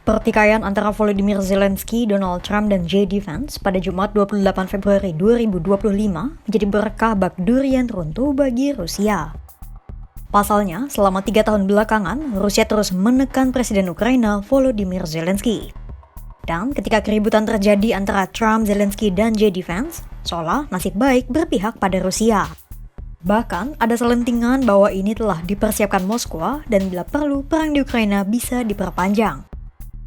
Pertikaian antara Volodymyr Zelensky, Donald Trump, dan JD Vance pada Jumat 28 Februari 2025 menjadi berkah bak durian runtuh bagi Rusia. Pasalnya, selama 3 tahun belakangan, Rusia terus menekan Presiden Ukraina Volodymyr Zelensky. Dan ketika keributan terjadi antara Trump, Zelensky, dan JD Vance, seolah nasib baik berpihak pada Rusia. Bahkan, ada selentingan bahwa ini telah dipersiapkan Moskwa dan bila perlu, perang di Ukraina bisa diperpanjang.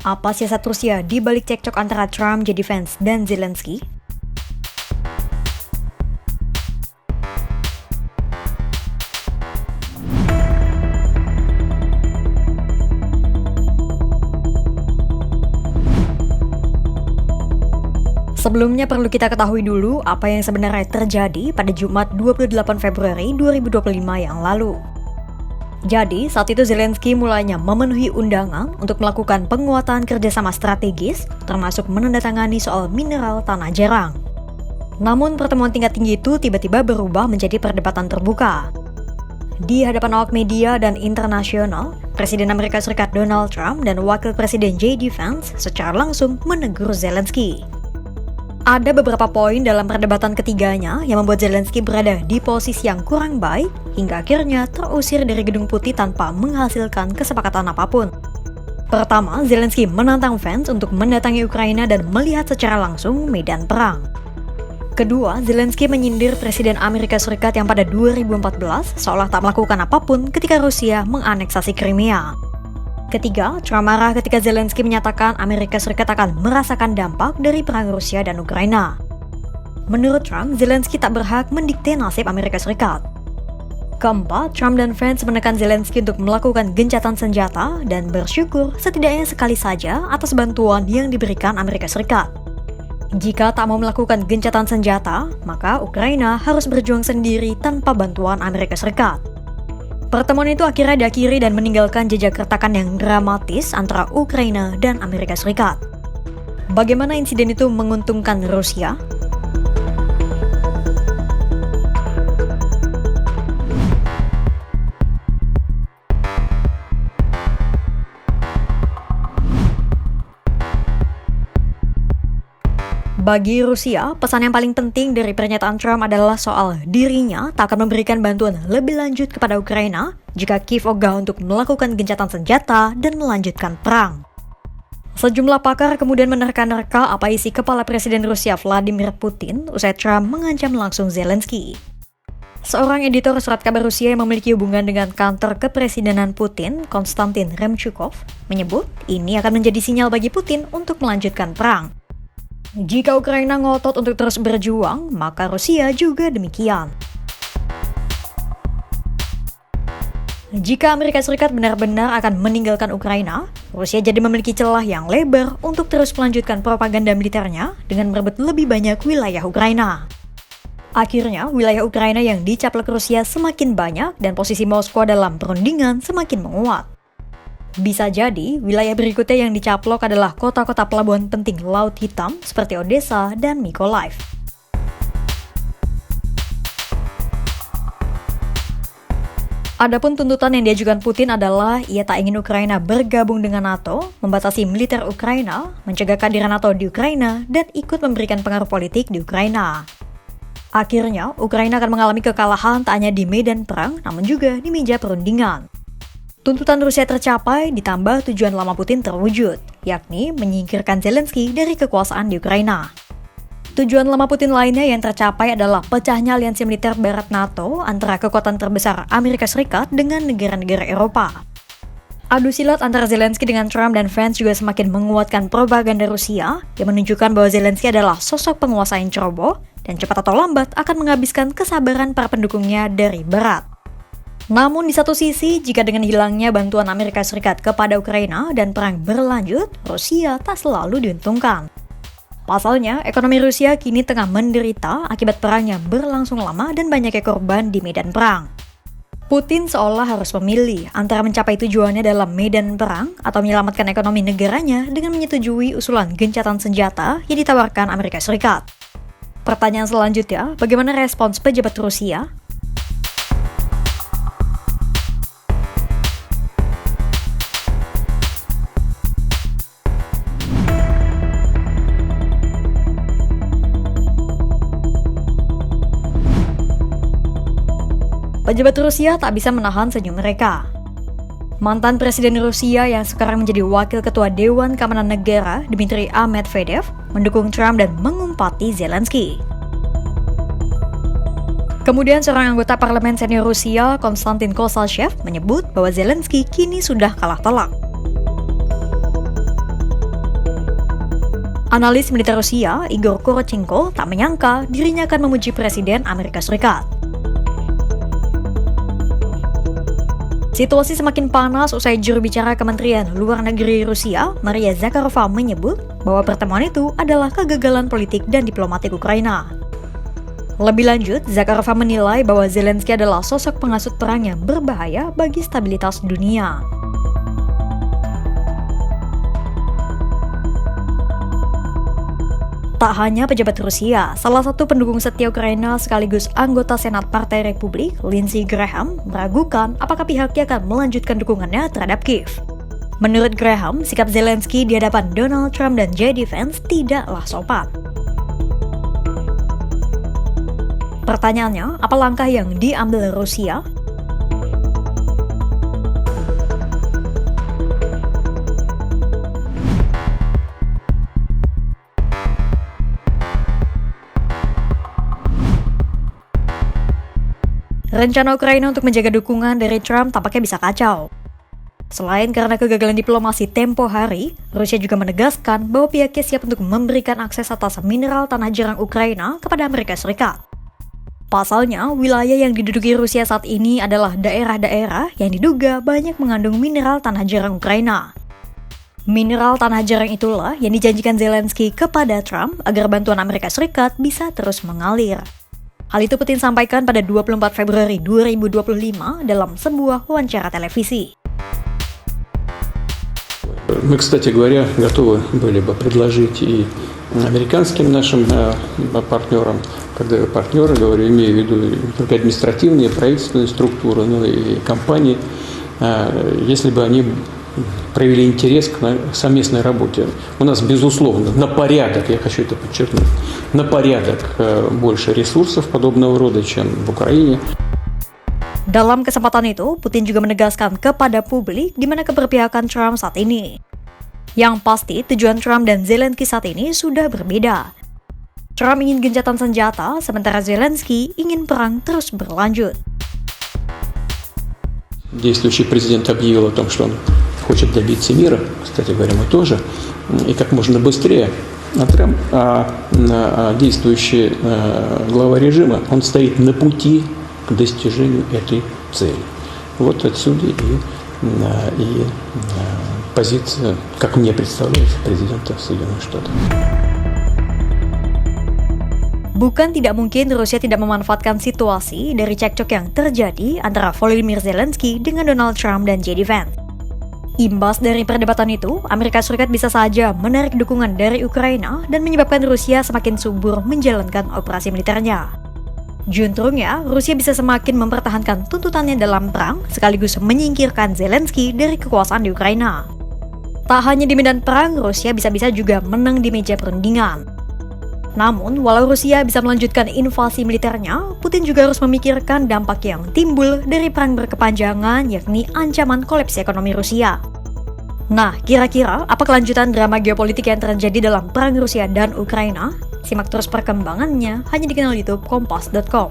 Apa siasat Rusia di balik cekcok antara Trump, JD Vance, dan Zelensky? Sebelumnya perlu kita ketahui dulu apa yang sebenarnya terjadi pada Jumat 28 Februari 2025 yang lalu. Jadi, saat itu Zelensky mulainya memenuhi undangan untuk melakukan penguatan kerjasama strategis, termasuk menandatangani soal mineral tanah jarang. Namun, pertemuan tingkat tinggi itu tiba-tiba berubah menjadi perdebatan terbuka. Di hadapan awak media dan internasional, Presiden Amerika Serikat Donald Trump dan Wakil Presiden JD Vance secara langsung menegur Zelensky. Ada beberapa poin dalam perdebatan ketiganya yang membuat Zelensky berada di posisi yang kurang baik hingga akhirnya terusir dari Gedung Putih tanpa menghasilkan kesepakatan apapun. Pertama, Zelensky menantang Vance untuk mendatangi Ukraina dan melihat secara langsung medan perang. Kedua, Zelensky menyindir Presiden Amerika Serikat yang pada 2014 seolah tak melakukan apapun ketika Rusia menganeksasi Crimea. Ketiga, Trump marah ketika Zelensky menyatakan Amerika Serikat akan merasakan dampak dari perang Rusia dan Ukraina. Menurut Trump, Zelensky tak berhak mendikte nasib Amerika Serikat. Keempat, Trump dan Vance menekan Zelensky untuk melakukan gencatan senjata dan bersyukur setidaknya sekali saja atas bantuan yang diberikan Amerika Serikat. Jika tak mau melakukan gencatan senjata, maka Ukraina harus berjuang sendiri tanpa bantuan Amerika Serikat. Pertemuan itu akhirnya diakhiri dan meninggalkan jejak retakan yang dramatis antara Ukraina dan Amerika Serikat. Bagaimana insiden itu menguntungkan Rusia? Bagi Rusia, pesan yang paling penting dari pernyataan Trump adalah soal dirinya tak akan memberikan bantuan lebih lanjut kepada Ukraina jika Kiev ogah untuk melakukan gencatan senjata dan melanjutkan perang. Sejumlah pakar kemudian menerka-nerka apa isi kepala Presiden Rusia Vladimir Putin usai Trump mengancam langsung Zelensky. Seorang editor surat kabar Rusia yang memiliki hubungan dengan kantor kepresidenan Putin, Konstantin Remchukov, menyebut ini akan menjadi sinyal bagi Putin untuk melanjutkan perang. Jika Ukraina ngotot untuk terus berjuang, maka Rusia juga demikian. Jika Amerika Serikat benar-benar akan meninggalkan Ukraina, Rusia jadi memiliki celah yang lebar untuk terus melanjutkan propaganda militernya dengan merebut lebih banyak wilayah Ukraina. Akhirnya, wilayah Ukraina yang dicaplok Rusia semakin banyak dan posisi Moskwa dalam perundingan semakin menguat. Bisa jadi, wilayah berikutnya yang dicaplok adalah kota-kota pelabuhan penting Laut Hitam seperti Odessa dan Mykolaiv. Adapun tuntutan yang diajukan Putin adalah ia tak ingin Ukraina bergabung dengan NATO, membatasi militer Ukraina, mencegah kehadiran NATO di Ukraina, dan ikut memberikan pengaruh politik di Ukraina. Akhirnya, Ukraina akan mengalami kekalahan tak hanya di medan perang, namun juga di meja perundingan. Tuntutan Rusia tercapai ditambah tujuan lama Putin terwujud, yakni menyingkirkan Zelensky dari kekuasaan di Ukraina. Tujuan lama Putin lainnya yang tercapai adalah pecahnya aliansi militer barat NATO antara kekuatan terbesar Amerika Serikat dengan negara-negara Eropa. Adu silat antara Zelensky dengan Trump dan Vance juga semakin menguatkan propaganda Rusia yang menunjukkan bahwa Zelensky adalah sosok penguasa yang ceroboh dan cepat atau lambat akan menghabiskan kesabaran para pendukungnya dari barat. Namun di satu sisi, jika dengan hilangnya bantuan Amerika Serikat kepada Ukraina dan perang berlanjut, Rusia tak selalu diuntungkan. Pasalnya, ekonomi Rusia kini tengah menderita akibat perang yang berlangsung lama dan banyaknya korban di medan perang. Putin seolah harus memilih antara mencapai tujuannya dalam medan perang atau menyelamatkan ekonomi negaranya dengan menyetujui usulan gencatan senjata yang ditawarkan Amerika Serikat. Pertanyaan selanjutnya, bagaimana respons pejabat Rusia? pejabat Rusia tak bisa menahan senyum mereka. Mantan Presiden Rusia yang sekarang menjadi Wakil Ketua Dewan Keamanan Negara, Dmitry Medvedev, mendukung Trump dan mengumpati Zelensky. Kemudian seorang anggota parlemen senior Rusia, Konstantin Kosalchev, menyebut bahwa Zelensky kini sudah kalah telak. Analis militer Rusia, Igor Korotchenko, tak menyangka dirinya akan memuji Presiden Amerika Serikat. Situasi semakin panas usai juru bicara Kementerian Luar Negeri Rusia, Maria Zakharova, menyebut bahwa pertemuan itu adalah kegagalan politik dan diplomatik Ukraina. Lebih lanjut, Zakharova menilai bahwa Zelensky adalah sosok penghasut perang yang berbahaya bagi stabilitas dunia. Tak hanya pejabat Rusia, salah satu pendukung setia Ukraina sekaligus anggota Senat Partai Republik, Lindsey Graham, meragukan apakah pihaknya akan melanjutkan dukungannya terhadap Kiev. Menurut Graham, sikap Zelensky di hadapan Donald Trump dan JD Vance tidaklah sopan. Pertanyaannya, apa langkah yang diambil Rusia? Rencana Ukraina untuk menjaga dukungan dari Trump tampaknya bisa kacau. Selain karena kegagalan diplomasi tempo hari, Rusia juga menegaskan bahwa pihaknya siap untuk memberikan akses atas mineral tanah jarang Ukraina kepada Amerika Serikat. Pasalnya, wilayah yang diduduki Rusia saat ini adalah daerah-daerah yang diduga banyak mengandung mineral tanah jarang Ukraina. Mineral tanah jarang itulah yang dijanjikan Zelensky kepada Trump agar bantuan Amerika Serikat bisa terus mengalir. Hal itu Putin sampaikan pada 24 Februari 2025 dalam sebuah wawancara televisi. Мы, кстати говоря, готовы были бы предложить и американским нашим партнерам, когда я партнеры, говорю, имею в виду только административные, правительственные структуры, ну и компании, если бы они проявили интерес к совместной работе. У нас, безусловно, на порядок, я хочу это подчеркнуть, на порядок больше ресурсов подобного рода, чем в Украине. Dalam kesempatan itu, Putin juga menegaskan kepada publik di mana keberpihakan Trump saat ini. Yang pasti, tujuan Trump dan Zelensky saat ini sudah berbeda. Trump ingin gencatan senjata, sementara Zelensky ingin perang terus berlanjut. Действующий президент объявил о том, что он хочет добиться мира, кстати говоря, мы тоже, и как можно быстрее. А действующий глава режима, он стоит на пути к достижению этой цели. Вот отсюда и позиция, как мне представляется, президента Соединенных Штатов. Bukan tidak mungkin Rusia tidak memanfaatkan situasi dari cekcok yang terjadi antara Volodymyr Zelensky dengan Donald Trump dan JD Vance. Imbas dari perdebatan itu, Amerika Serikat bisa saja menarik dukungan dari Ukraina dan menyebabkan Rusia semakin subur menjalankan operasi militernya. Juntrungnya, Rusia bisa semakin mempertahankan tuntutannya dalam perang sekaligus menyingkirkan Zelensky dari kekuasaan di Ukraina. Tak hanya di medan perang, Rusia bisa-bisa juga menang di meja perundingan. Namun, walau Rusia bisa melanjutkan invasi militernya, Putin juga harus memikirkan dampak yang timbul dari perang berkepanjangan, yakni ancaman kolaps ekonomi Rusia. Nah, kira-kira apa kelanjutan drama geopolitik yang terjadi dalam perang Rusia dan Ukraina? Simak terus perkembangannya hanya di kanal YouTube Kompas.com.